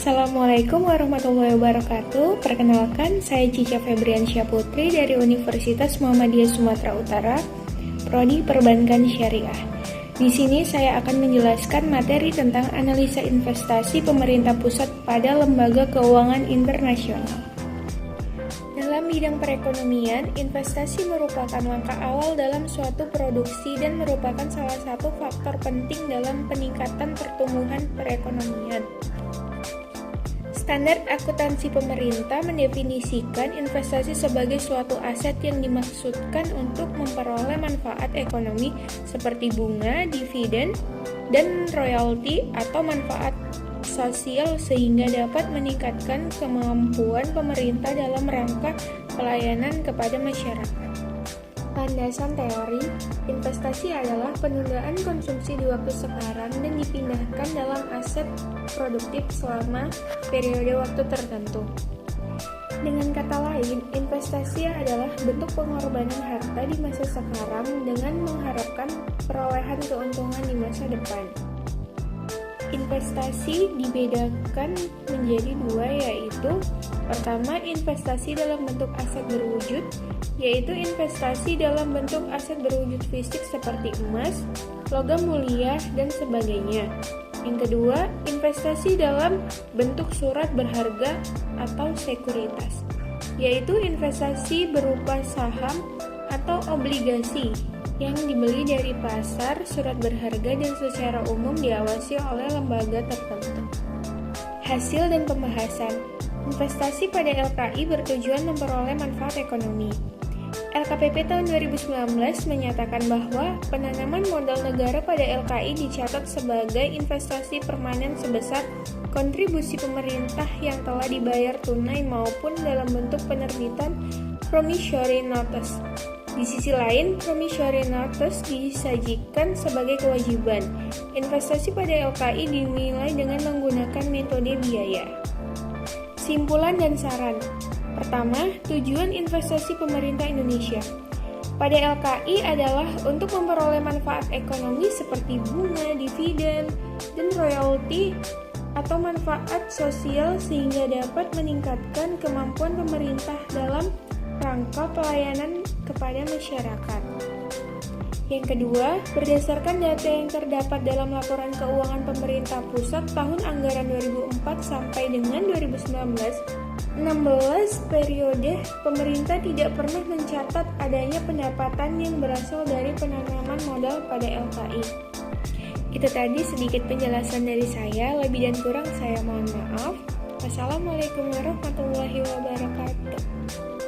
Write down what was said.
Assalamualaikum warahmatullahi wabarakatuh. Perkenalkan, saya Cica Febriansyah Putri dari Universitas Muhammadiyah Sumatera Utara, Prodi Perbankan Syariah. Di sini saya akan menjelaskan materi tentang analisa investasi pemerintah pusat pada lembaga keuangan internasional. Dalam bidang perekonomian, investasi merupakan langkah awal dalam suatu produksi dan merupakan salah satu faktor penting dalam peningkatan pertumbuhan perekonomian. Standar akuntansi pemerintah mendefinisikan investasi sebagai suatu aset yang dimaksudkan untuk memperoleh manfaat ekonomi seperti bunga, dividen, dan royalti atau manfaat sosial sehingga dapat meningkatkan kemampuan pemerintah dalam rangka pelayanan kepada masyarakat. Landasan teori, investasi adalah penundaan konsumsi di waktu sekarang dan dipindahkan dalam aset produktif selama periode waktu tertentu. Dengan kata lain, investasi adalah bentuk pengorbanan harta di masa sekarang dengan mengharapkan perolehan keuntungan di masa depan. Investasi dibedakan menjadi dua, yaitu pertama, investasi dalam bentuk aset berwujud, yaitu investasi dalam bentuk aset berwujud fisik seperti emas, logam mulia, dan sebagainya. Yang kedua, investasi dalam bentuk surat berharga atau sekuritas, yaitu investasi berupa saham atau obligasi yang dibeli dari pasar surat berharga dan secara umum diawasi oleh lembaga tertentu. Hasil dan pembahasan. Investasi pada LKI bertujuan memperoleh manfaat ekonomi. LKPP tahun 2019 menyatakan bahwa penanaman modal negara pada LKI dicatat sebagai investasi permanen sebesar kontribusi pemerintah yang telah dibayar tunai maupun dalam bentuk penerbitan promissory notes. Di sisi lain, promissory notes disajikan sebagai kewajiban. Investasi pada LKI dinilai dengan menggunakan metode biaya. Simpulan dan saran. Pertama, tujuan investasi pemerintah Indonesia pada LKI adalah untuk memperoleh manfaat ekonomi seperti bunga, dividen, dan royalti atau manfaat sosial sehingga dapat meningkatkan kemampuan pemerintah dalam rangka pelayanan kepada masyarakat. Yang kedua, berdasarkan data yang terdapat dalam laporan keuangan pemerintah pusat tahun anggaran 2004 sampai dengan 2019, 16 periode pemerintah tidak pernah mencatat adanya pendapatan yang berasal dari penanaman modal pada LKI. Itu tadi sedikit penjelasan dari saya, lebih dan kurang saya mohon maaf. Wassalamualaikum warahmatullahi wabarakatuh.